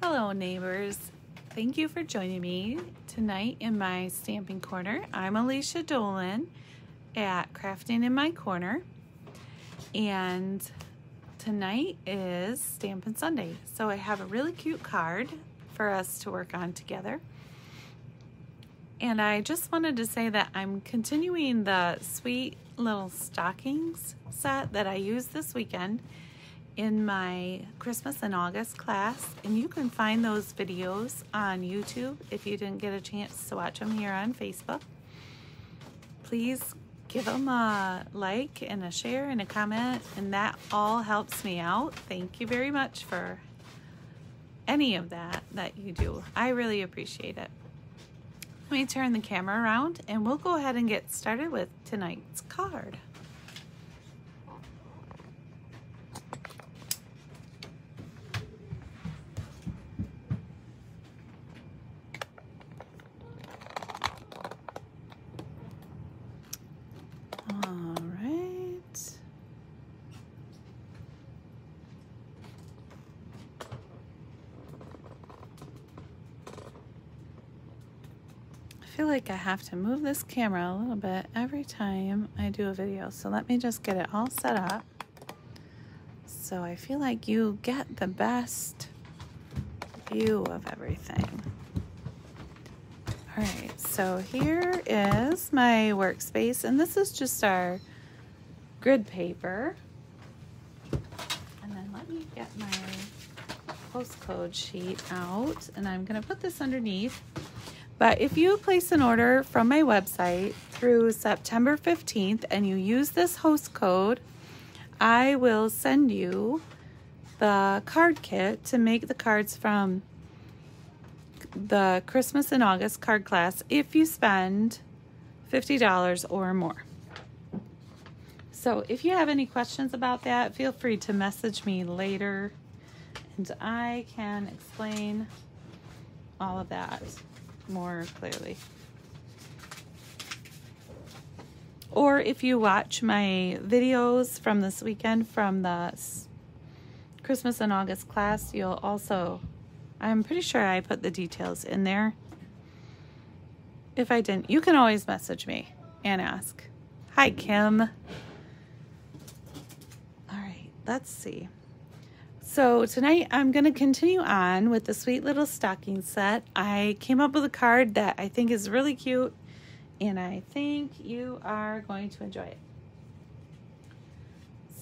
Hello neighbors, thank you for joining me tonight in my stamping corner. I'm Alicia Dolan at Crafting in My Corner, and tonight is Stampin' Sunday. So I have a really cute card for us to work on together. And I just wanted to say that I'm continuing the sweet little stockings set that I used this weekend in my Christmas and August class, and you can find those videos on YouTube if you didn't get a chance to watch them here on Facebook. Please give them a like and a share and a comment, and that all helps me out. Thank you very much for any of that you do. I really appreciate it. Let me turn the camera around and we'll go ahead and get started with tonight's card. I feel like I have to move this camera a little bit every time I do a video, so let me just get it all set up so I feel like you get the best view of everything. Alright, so here is my workspace, and this is just our grid paper. And then let me get my postcode sheet out, and I'm going to put this underneath. But if you place an order from my website through September 15th and you use this host code, I will send you the card kit to make the cards from the Christmas and August card class if you spend $50 or more. So if you have any questions about that, feel free to message me later and I can explain all of that more clearly. Or if you watch my videos from this weekend from the Christmas and August class, you'll also, I'm pretty sure I put the details in there. If I didn't, you can always message me and ask. Hi, Kim. All right, let's see. So tonight I'm going to continue on with the sweet little stocking set. I came up with a card that I think is really cute, and I think you are going to enjoy it.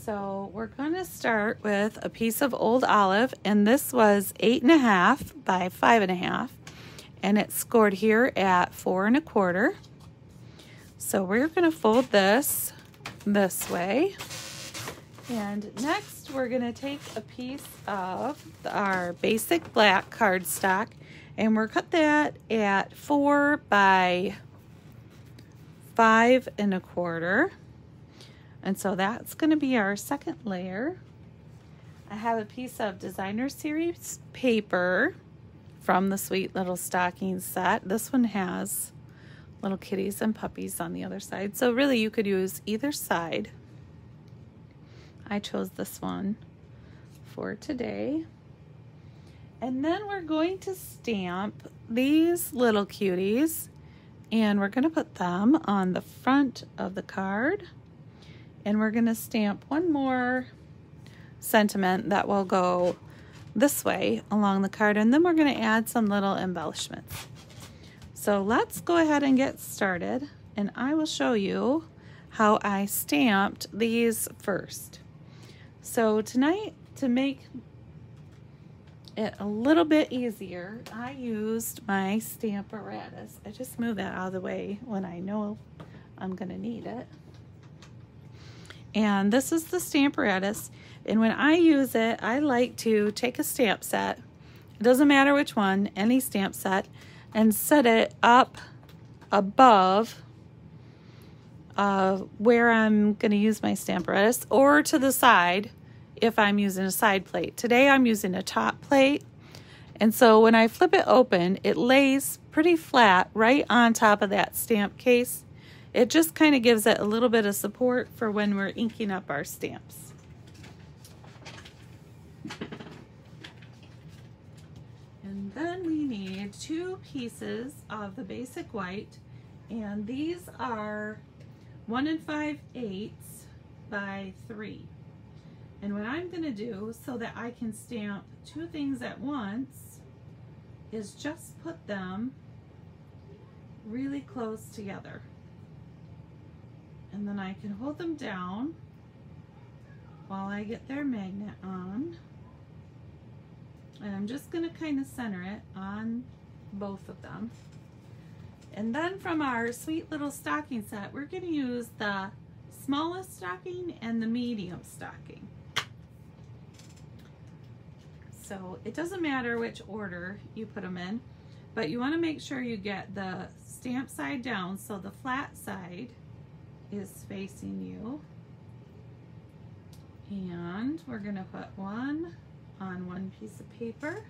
So we're going to start with a piece of old olive, and this was 8.5 by 5.5, and it's scored here at 4 1/4. So we're going to fold this way. And next we're going to take a piece of our basic black cardstock, and we're cut that at 4 by 5 1/4. And so that's going to be our second layer. I have a piece of designer series paper from the sweet little stocking set. This one has little kitties and puppies on the other side, so really you could use either side. I chose this one for today. And then we're going to stamp these little cuties, and we're going to put them on the front of the card. And we're going to stamp one more sentiment that will go this way along the card, and then we're going to add some little embellishments. So let's go ahead and get started, and I will show you how I stamped these first. So tonight, to make it a little bit easier, I used my stamp apparatus. I just move that out of the way when I know I'm going to need it. And this is the stamp apparatus. And when I use it, I like to take a stamp set. It doesn't matter which one, any stamp set, and set it up above where I'm going to use my stamp apparatus, or to the side if I'm using a side plate. Today I'm using a top plate, and so when I flip it open, it lays pretty flat right on top of that stamp case. It just kind of gives it a little bit of support for when we're inking up our stamps. And then we need 2 pieces of the basic white, and these are 1 5/8 by 3. And what I'm going to do so that I can stamp 2 things at once is just put them really close together. And then I can hold them down while I get their magnet on. And I'm just going to kind of center it on both of them. And then from our sweet little stocking set, we're going to use the smallest stocking and the medium stocking. So it doesn't matter which order you put them in, but you want to make sure you get the stamp side down so the flat side is facing you. And we're going to put one on one piece of paper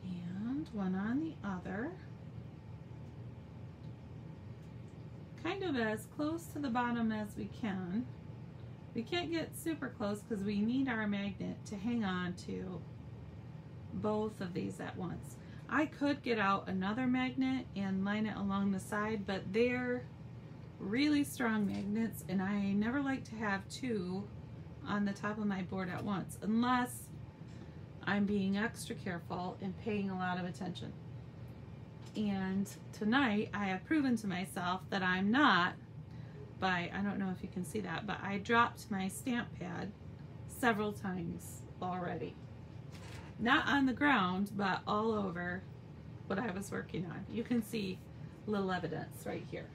and one on the other, kind of as close to the bottom as we can. We can't get super close because we need our magnet to hang on to both of these at once. I could get out another magnet and line it along the side, but they're really strong magnets and I never like to have 2 on the top of my board at once unless I'm being extra careful and paying a lot of attention. And tonight I have proven to myself that I'm not, by, I don't know if you can see that, but I dropped my stamp pad several times already. Not on the ground, but all over what I was working on. You can see little evidence right here.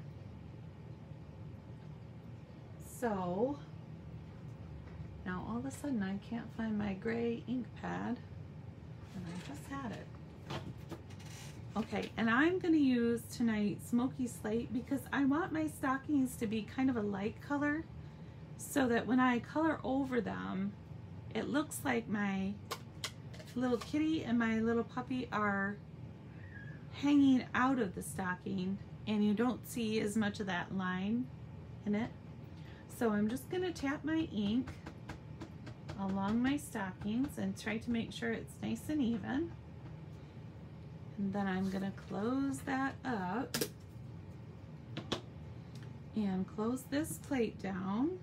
So now all of a sudden I can't find my gray ink pad, and I just had it. Okay, and I'm going to use tonight Smoky Slate because I want my stockings to be kind of a light color so that when I color over them, it looks like my little kitty and my little puppy are hanging out of the stocking and you don't see as much of that line in it. So I'm just going to tap my ink along my stockings and try to make sure it's nice and even. And then I'm going to close that up and close this plate down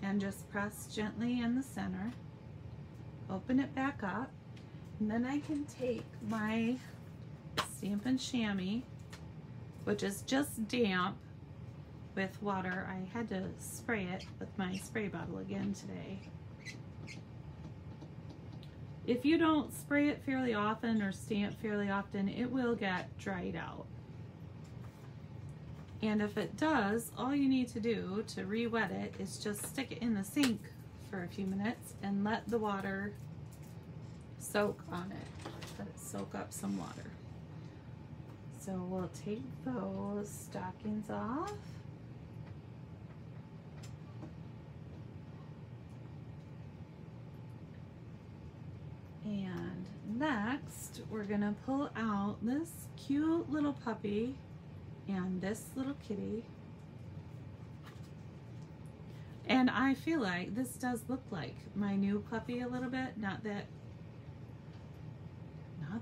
and just press gently in the center. Open it back up, and then I can take my Stampin' Chamois, which is just damp with water. I had to spray it with my spray bottle again today. If you don't spray it fairly often or stamp fairly often, it will get dried out. And if it does, all you need to do to re-wet it is just stick it in the sink for a few minutes and let the water soak on it. Let it soak up some water. So we'll take those stockings off. And next, we're gonna pull out this cute little puppy and this little kitty. And I feel like this does look like my new puppy a little bit. Not that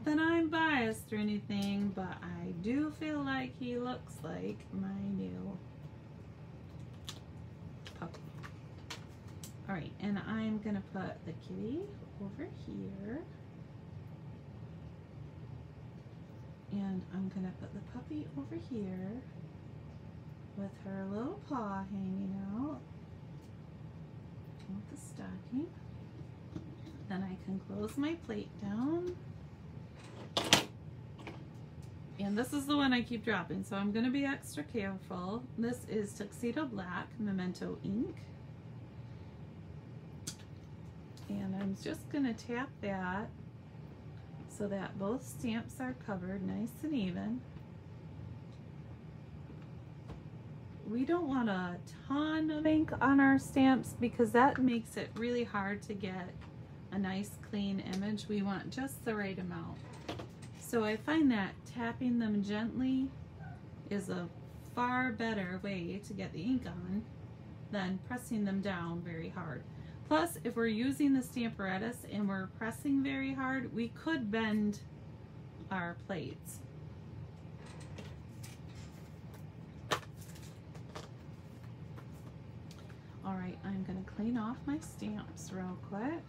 I'm biased or anything, but I do feel like he looks like my new puppy. All right, and I'm gonna put the kitty over here. And I'm gonna put the puppy over here with her little paw hanging out with the stocking. Then I can close my plate down. And this is the one I keep dropping, so I'm gonna be extra careful. This is Tuxedo Black Memento ink. And I'm just gonna tap that so that both stamps are covered nice and even. We don't want a ton of ink on our stamps because that makes it really hard to get a nice clean image. We want just the right amount. So I find that tapping them gently is a far better way to get the ink on than pressing them down very hard. Plus, if we're using the Stamparatus and we're pressing very hard, we could bend our plates. All right, I'm gonna clean off my stamps real quick.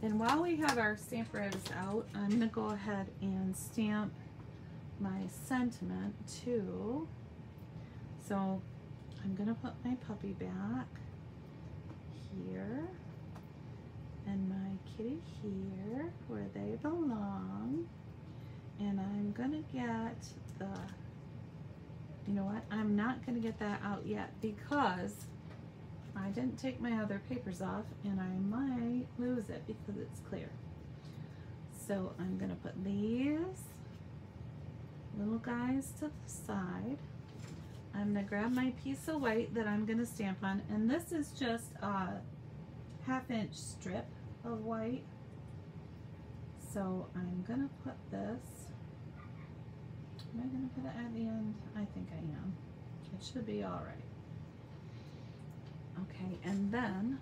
And while we have our Stamparatus out, I'm gonna go ahead and stamp my sentiment too. So I'm gonna put my puppy back here and my kitty here where they belong. And I'm gonna get the, you know what, I'm not gonna get that out yet because I didn't take my other papers off and I might lose it because it's clear. So I'm gonna put these little guys to the side. I'm gonna grab my piece of white that I'm gonna stamp on, and this is just a 1/2-inch strip of white. So I'm gonna put this, am I gonna put it at the end? I think I am. It should be all right. Okay, and then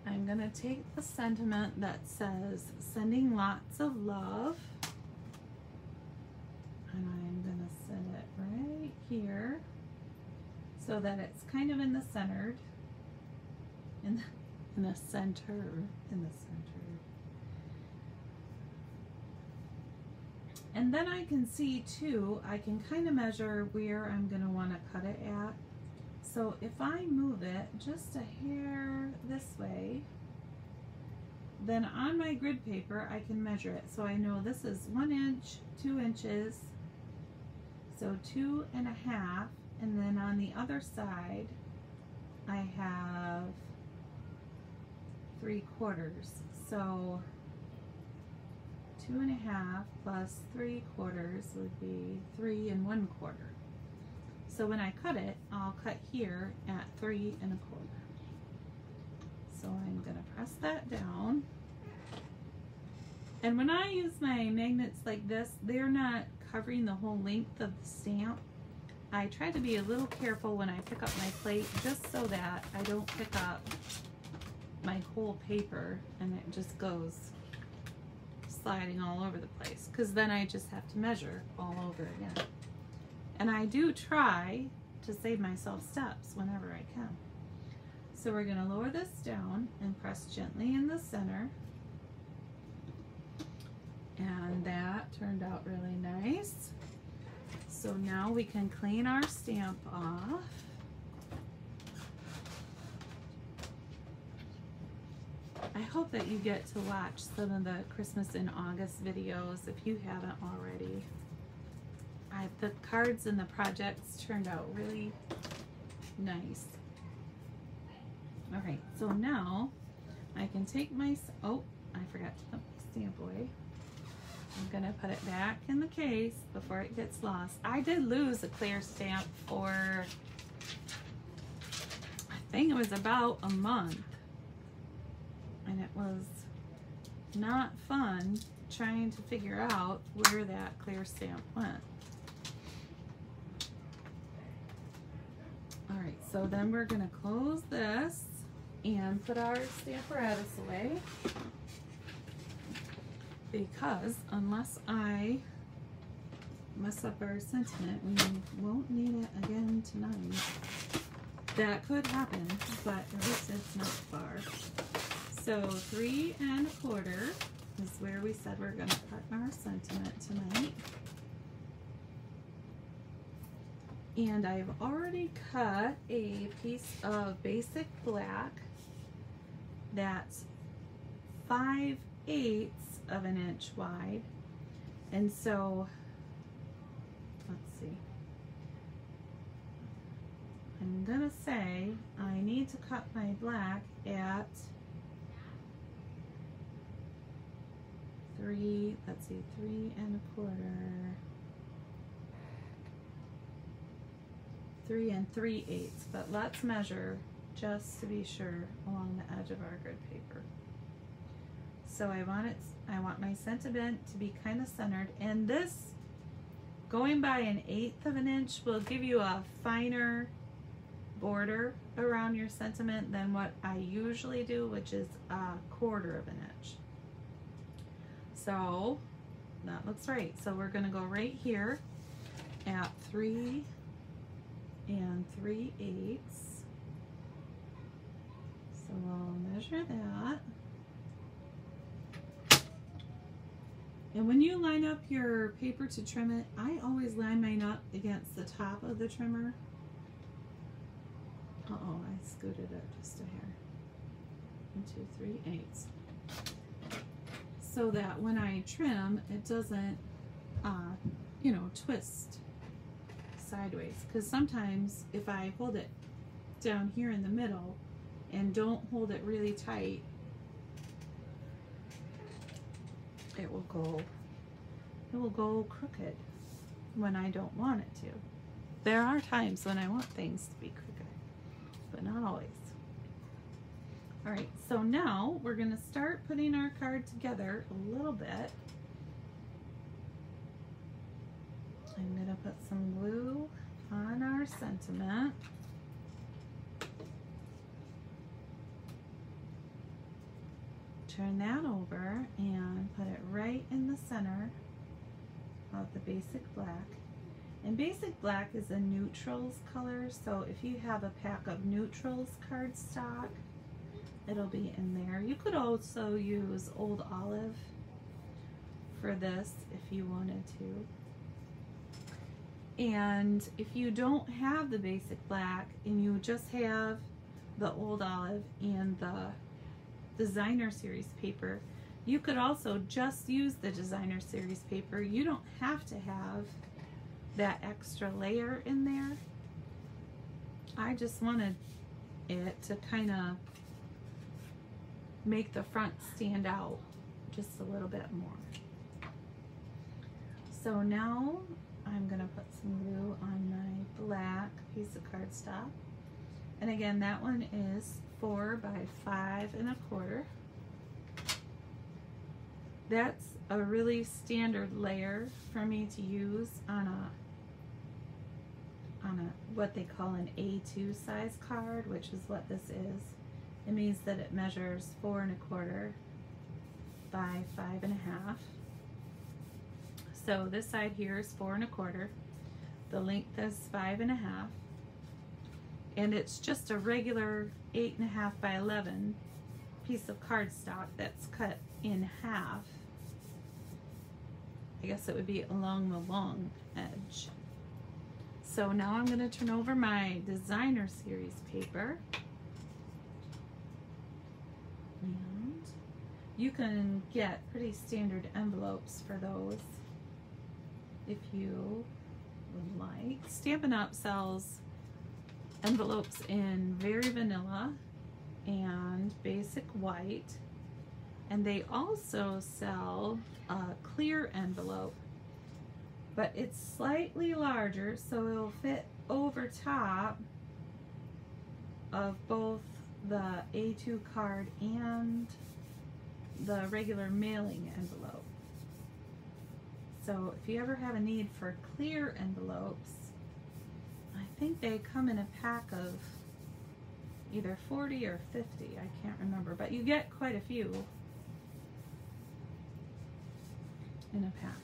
I'm gonna take the sentiment that says sending lots of love, and I'm gonna send it right here so that it's kind of in the center, in the center. And then I can see too, I can kind of measure where I'm gonna wanna cut it at. So if I move it just a hair this way, then on my grid paper I can measure it. So I know this is 1 inch, 2 inches, so 2.5, and then on the other side I have 3/4. So 2.5 plus 3/4 would be 3 1/4. So when I cut it, I'll cut here at 3 1/4. So I'm gonna press that down. And when I use my magnets like this, they're not covering the whole length of the stamp. I try to be a little careful when I pick up my plate, just so that I don't pick up my whole paper and it just goes sliding all over the place, because then I just have to measure all over again. And I do try to save myself steps whenever I can. So we're going to lower this down and press gently in the center. And that turned out really nice. So now we can clean our stamp off. I hope that you get to watch some of the Christmas in August videos if you haven't already. The cards and the projects turned out really nice. All right, so now I can take my, oh, I forgot to put my stamp away. I'm gonna put it back in the case before it gets lost. I did lose a clear stamp for, I think it was about a month. And it was not fun trying to figure out where that clear stamp went. All right, so then we're gonna close this and put our Stamparatus away, because unless I mess up our sentiment, we won't need it again tonight. That could happen, but at least it's not far. So 3 1/4 is where we said we're gonna cut our sentiment tonight. And I've already cut a piece of basic black that's 5/8 of an inch wide. And so, let's see. I'm gonna say I need to cut my black at 3 1/4. 3 3/8, but let's measure just to be sure along the edge of our grid paper. So I want my sentiment to be kind of centered, and this, going by 1/8 of an inch, will give you a finer border around your sentiment than what I usually do, which is 1/4 of an inch. So that looks right. So we're going to go right here at 3 3/8. So we'll measure that. And when you line up your paper to trim it, I always line mine up against the top of the trimmer. Uh-oh, I scooted it just a hair. 1 2 3/8. So that when I trim, it doesn't, you know, twist sideways. Because sometimes if I hold it down here in the middle and don't hold it really tight, it will go crooked when I don't want it to. There are times when I want things to be crooked, but not always. All right, so now we're going to start putting our card together a little bit. I'm going to put some glue on our sentiment. Turn that over and put it right in the center of the basic black. And basic black is a neutrals color, so if you have a pack of neutrals cardstock, it'll be in there. You could also use Old Olive for this if you wanted to. And if you don't have the basic black and you just have the Old Olive and the Designer Series paper, you could also just use the Designer Series paper. You don't have to have that extra layer in there. I just wanted it to kind of make the front stand out just a little bit more. So now I'm gonna put some glue on my black piece of cardstock. And again, that one is 4 by 5 1/4. That's a really standard layer for me to use on a what they call an A2 size card, which is what this is. It means that it measures 4 1/4 by 5 1/2. So this side here is 4 1/4. The length is 5 1/2. And it's just a regular 8 1/2 by 11 piece of cardstock that's cut in half. I guess it would be along the long edge. So now I'm going to turn over my Designer Series paper. And you can get pretty standard envelopes for those if you would like. Stampin' Up! Sells envelopes in Very Vanilla and Basic White, and they also sell a clear envelope, but it's slightly larger, so it'll fit over top of both the A2 card and the regular mailing envelope. So if you ever have a need for clear envelopes, I think they come in a pack of either 40 or 50, I can't remember, but you get quite a few in a pack.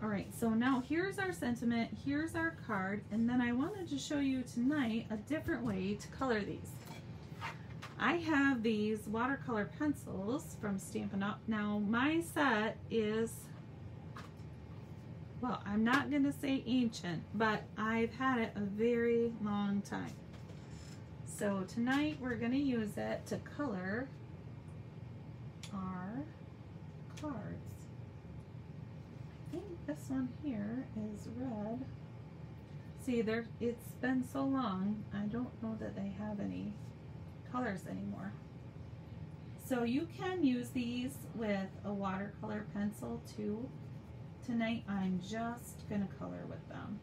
All right, so now here's our sentiment, here's our card, and then I wanted to show you tonight a different way to color these. I have these watercolor pencils from Stampin' Up! Now my set is, well, I'm not going to say ancient, but I've had it a very long time. So tonight we're going to use it to color our cards. I think this one here is red. See, it's been so long, I don't know that they have any colors anymore. So you can use these with a watercolor pencil too. Tonight I'm just gonna color with them.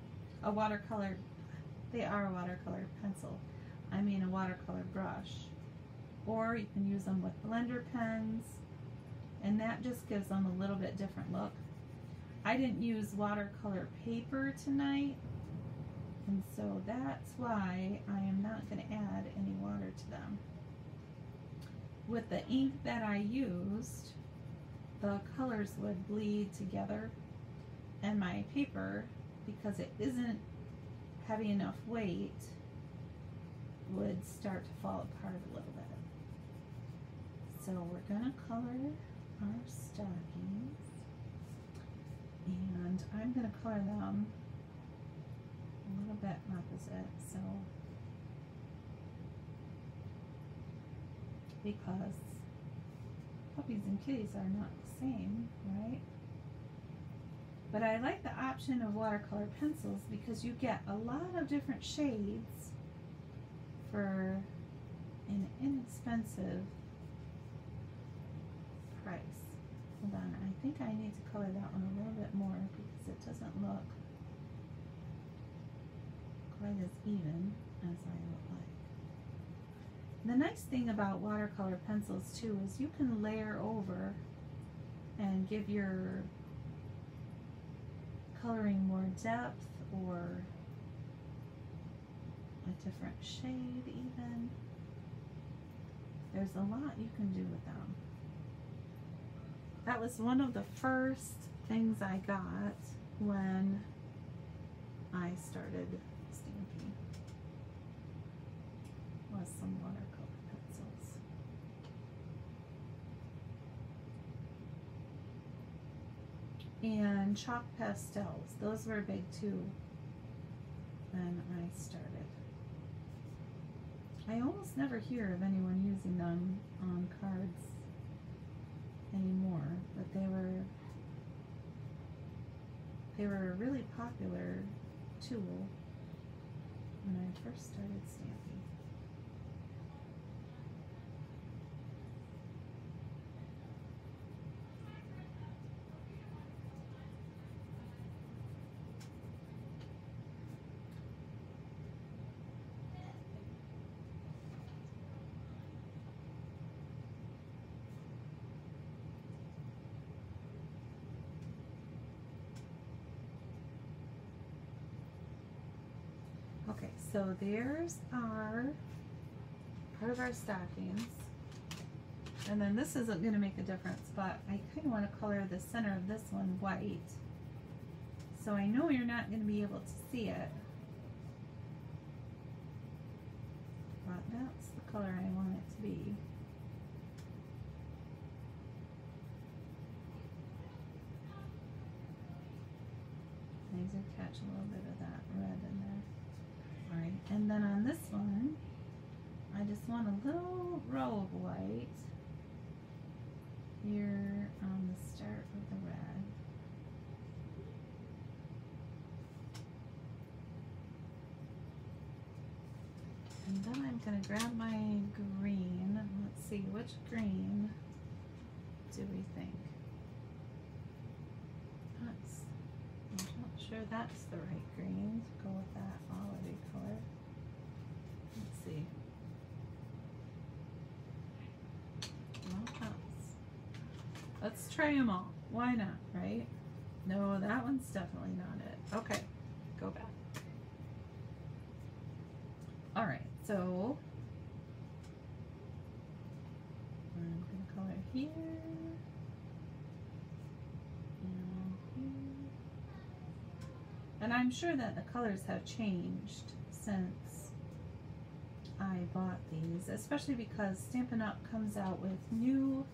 They are a watercolor pencil. I mean a watercolor brush. Or you can use them with blender pens, and that just gives them a little bit different look. I didn't use watercolor paper tonight, and so that's why I am not going to add any water to them. With the ink that I used, the colors would bleed together, and my paper, because it isn't heavy enough weight, would start to fall apart a little bit. So we're going to color our stockings, and I'm going to color them a little bit opposite, so because puppies and kitties are not the same, right? But I like the option of watercolor pencils because you get a lot of different shades for an inexpensive price. Hold on, I think I need to color that one a little bit more because it doesn't look quite as even as I would like. The nice thing about watercolor pencils too is you can layer over and give your coloring more depth or a different shade even. There's a lot you can do with them. That was one of the first things I got when I started stamping, was some watercolor pencils. And chalk pastels, those were big too when I started. I almost never hear of anyone using them on cards anymore, but they were a really popular tool when I first started stamping. Okay, so there's our part of our stockings, and then this isn't going to make a difference, but I kind of want to color the center of this one white, so I know you're not going to be able to see it, but that's the color I want it to be. Maybe catch a little bit of that red in there. Alright, and then on this one, I just want a little row of white here on the start of the red. And then I'm going to grab my green. Let's see, which green do we think? I'm not sure that's the right green. Go with that olivey color. Let's see. Well, let's try them all. Why not, right? No, that one's definitely not it. Okay, go back. All right, so I'm going to color here. And I'm sure that the colors have changed since I bought these, especially because Stampin' Up! Comes out with new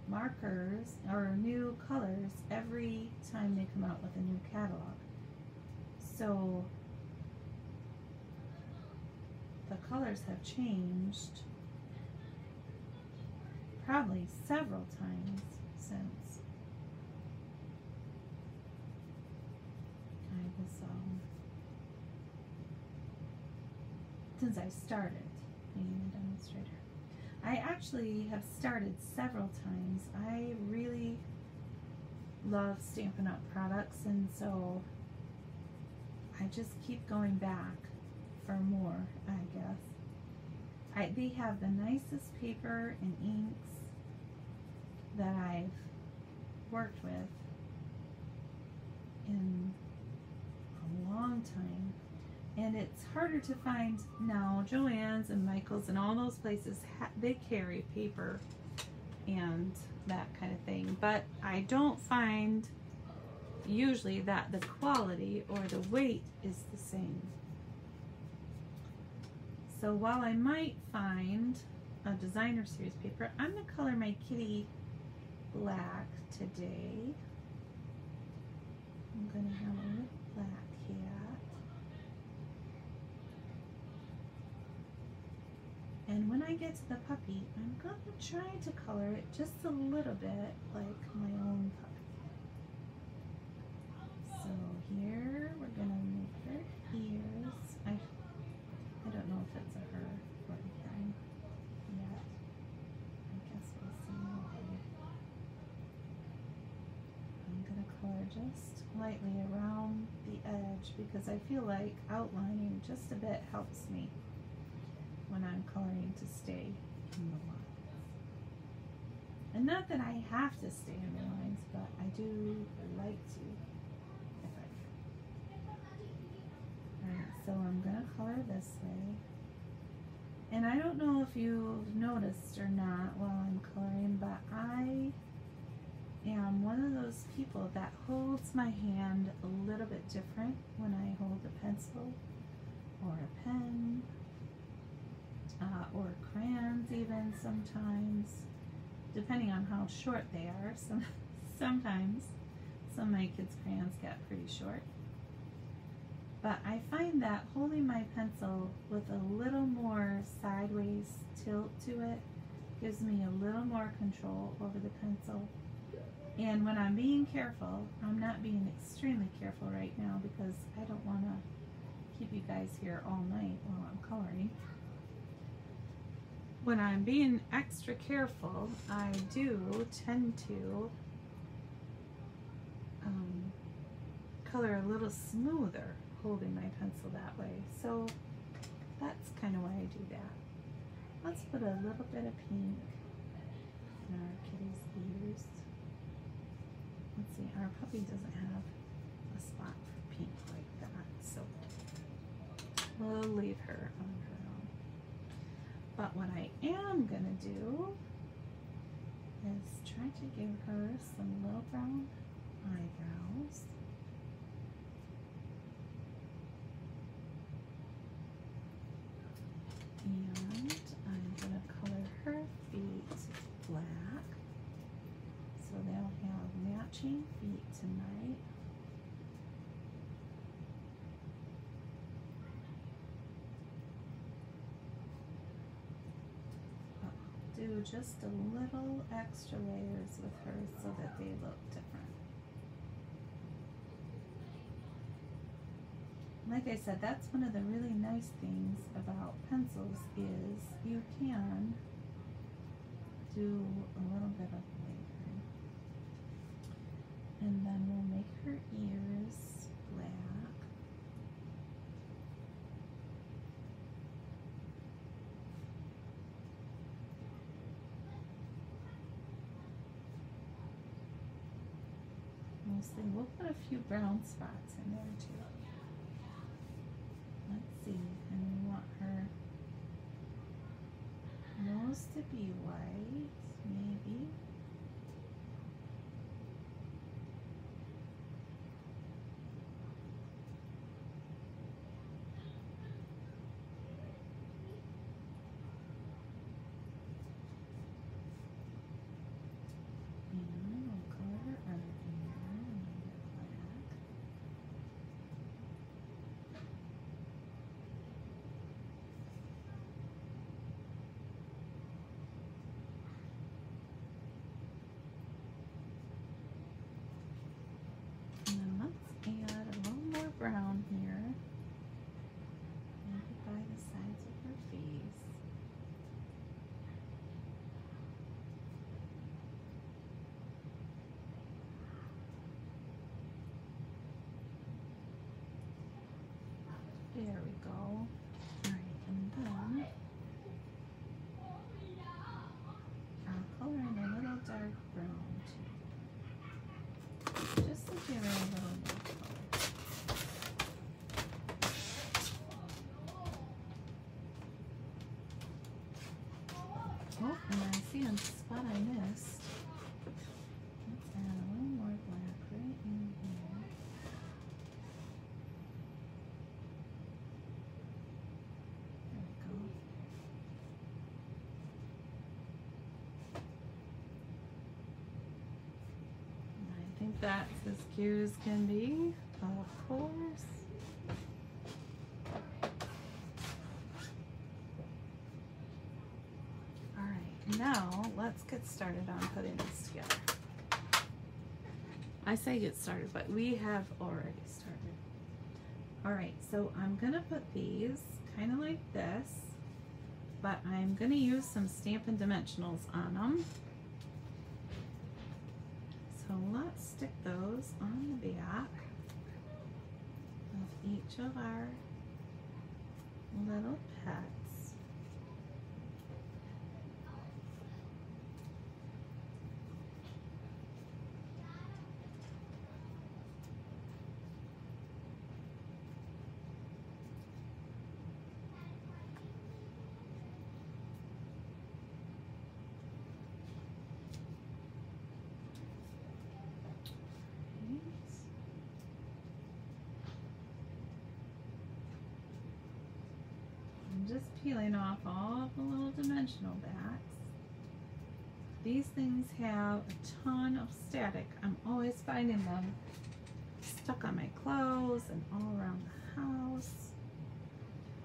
markers or new colors every time they come out with a new catalog. So the colors have changed probably several times since I started being a demonstrator. I actually have started several times. I really love Stampin' Up! Products, and so I just keep going back for more, I guess. They have the nicest paper and inks that I've worked with in a long time. And it's harder to find now. Joann's and Michael's and all those places, they carry paper and that kind of thing. But I don't find usually that the quality or the weight is the same. So while I might find a designer series paper, I'm going to color my kitty black today. I'm going to have a little black cat. And when I get to the puppy, I'm going to try to color it just a little bit like my own puppy. So here we're going to make her ears. I don't know if it's a her or a him yet. I guess we'll see. I'm going to color just lightly around the edge because I feel like outlining just a bit helps me when I'm coloring to stay in the lines. And not that I have to stay in the lines, but I do like to if I can. Alright, so I'm going to color this way. And I don't know if you've noticed or not while I'm coloring, but I am one of those people that holds my hand a little bit different when I hold a pencil or a pen. Or crayons even sometimes, depending on how short they are. Sometimes some of my kids' crayons get pretty short. But I find that holding my pencil with a little more sideways tilt to it gives me a little more control over the pencil. And when I'm being careful, I'm not being extremely careful right now because I don't want to keep you guys here all night while I'm coloring. When I'm being extra careful, I do tend to color a little smoother holding my pencil that way. So that's kind of why I do that. Let's put a little bit of pink in our kitty's ears. Let's see, our puppy doesn't have a spot for pink like that, so we'll leave her on her own. But what I am gonna do is try to give her some little brown eyebrows. And I'm gonna color her feet black, so they'll have matching feet tonight. Do just a little extra layers with her so that they look different. Like I said, that's one of the really nice things about pencils is you can do a little bit of layering. And then we'll make her ears black. Mostly, we'll put a few brown spots in there too. Let's see, and we want her nose to be white, maybe. Oh, and I see a spot I missed. Let's add a little more black right in here. There we go. And I think that's as cute as can be, of course. Now, let's get started on putting this together. I say get started, but we have already started. Alright, so I'm going to put these kind of like this, but I'm going to use some Stampin' Dimensionals on them. So let's stick those on the back of each of our little pets. Just peeling off all the little dimensional backs. These things have a ton of static. I'm always finding them stuck on my clothes and all around the house.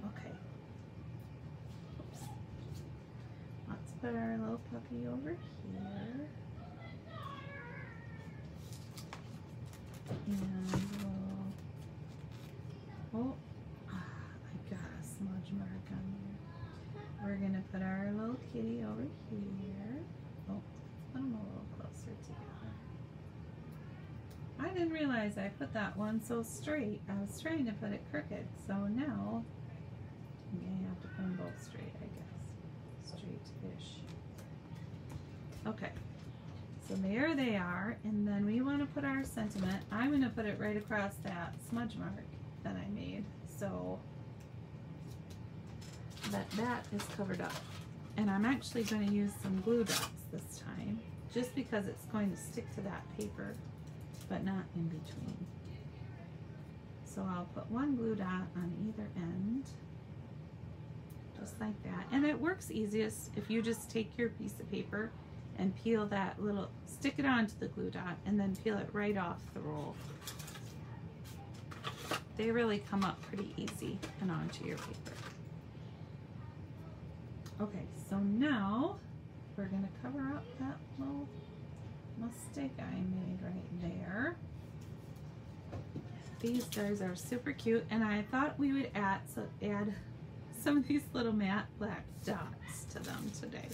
Okay. Oops. Let's put our little puppy over here. And we'll, smudge mark on there. We're gonna put our little kitty over here. Oh, put them a little closer together. I didn't realize I put that one so straight. I was trying to put it crooked, so now I'm gonna have to put them both straight, I guess. Straight-ish. Okay, so there they are, and then we want to put our sentiment. I'm gonna put it right across that smudge mark that I made, so that is covered up. And I'm actually going to use some glue dots this time, just because it's going to stick to that paper, but not in between. So I'll put one glue dot on either end, just like that. And it works easiest if you just take your piece of paper and peel that little, stick it onto the glue dot, and then peel it right off the roll. They really come up pretty easy and onto your paper. Okay, so now we're going to cover up that little mistake I made right there. These guys are super cute, and I thought we would add some of these little matte black dots to them today.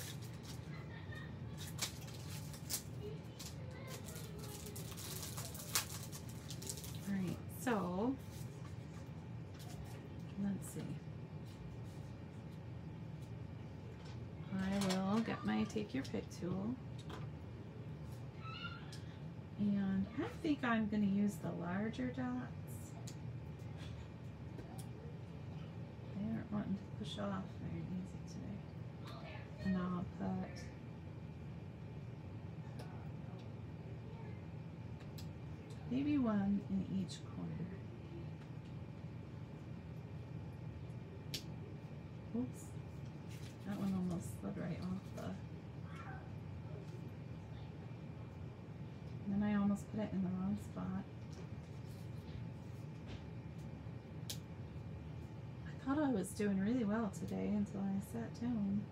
Alright, so let's see. I will get my Take Your Pick tool, and I think I'm going to use the larger dots. They aren't wanting to push off very easy today. And I'll put maybe one in each corner. Oops. That one almost slid right off the... And then I almost put it in the wrong spot. I thought I was doing really well today until I sat down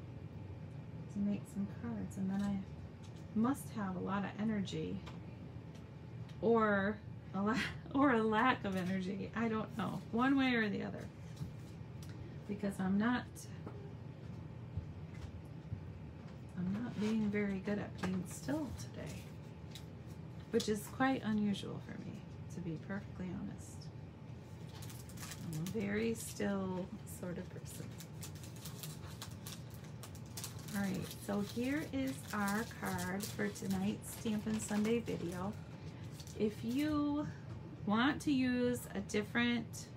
to make some cards, and then I must have a lot of energy, or a lack of energy. I don't know, one way or the other, because I'm not being very good at being still today, which is quite unusual for me, to be perfectly honest. I'm a very still sort of person. Alright, so here is our card for tonight's Stampin' Sunday video. If you want to use a different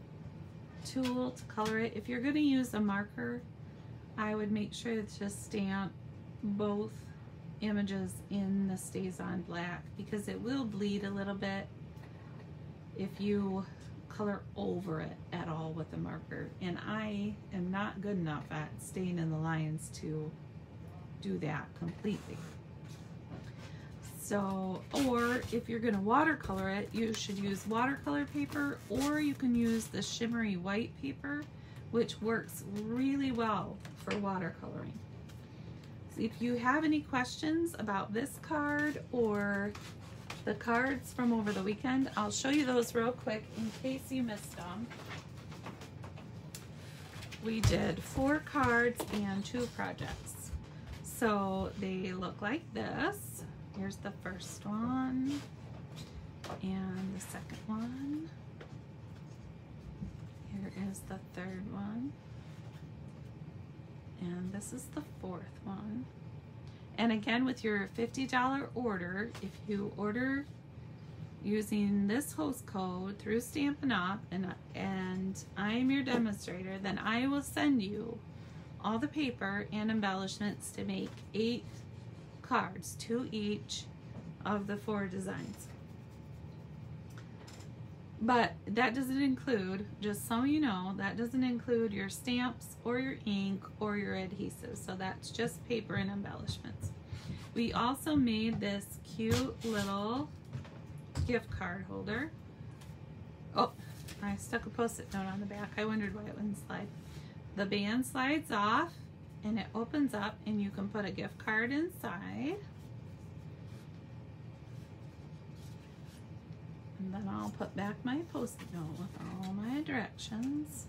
tool to color it, if you're going to use a marker, I would make sure to stamp both images in the StazOn black because it will bleed a little bit if you color over it at all with a marker, and I am not good enough at staying in the lines to do that completely. So, or if you're going to watercolor it, you should use watercolor paper, or you can use the shimmery white paper, which works really well for watercoloring. So if you have any questions about this card or the cards from over the weekend, I'll show you those real quick in case you missed them. We did 4 cards and 2 projects. So they look like this. Here's the first one and the second one. Here is the third one. And this is the 4th one. And again, with your $50 order, if you order using this host code through Stampin' Up, and I am your demonstrator, then I will send you all the paper and embellishments to make 8 cards, 2 each of the 4 designs. But that doesn't include, just so you know, that doesn't include your stamps or your ink or your adhesives. So that's just paper and embellishments. We also made this cute little gift card holder. Oh, I stuck a post-it note on the back. I wondered why it wouldn't slide. The band slides off and it opens up and you can put a gift card inside. And then I'll put back my post-it note with all my directions.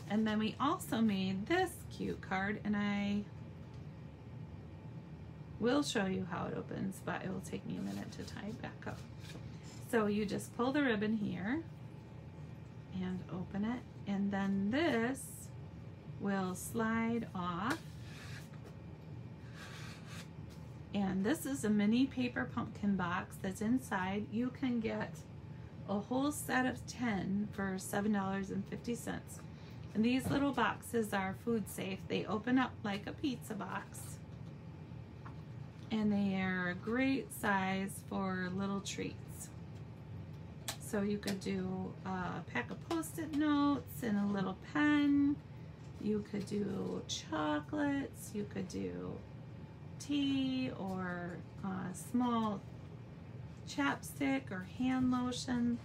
And then we also made this cute card, and I will show you how it opens, but it will take me a minute to tie it back up. So you just pull the ribbon here and open it, and then this will slide off. And this is a mini paper pumpkin box that's inside. You can get a whole set of 10 for $7.50. And these little boxes are food safe. They open up like a pizza box. And they are a great size for little treats. So you could do a pack of post-it notes and a little pen. You could do chocolates. You could do tea or a small chapstick or hand lotion.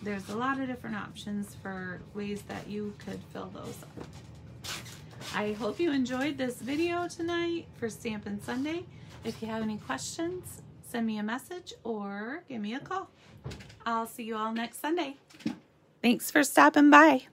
There's a lot of different options for ways that you could fill those up. I hope you enjoyed this video tonight for Stampin' Sunday. If you have any questions, send me a message or give me a call. I'll see you all next Sunday. Thanks for stopping by.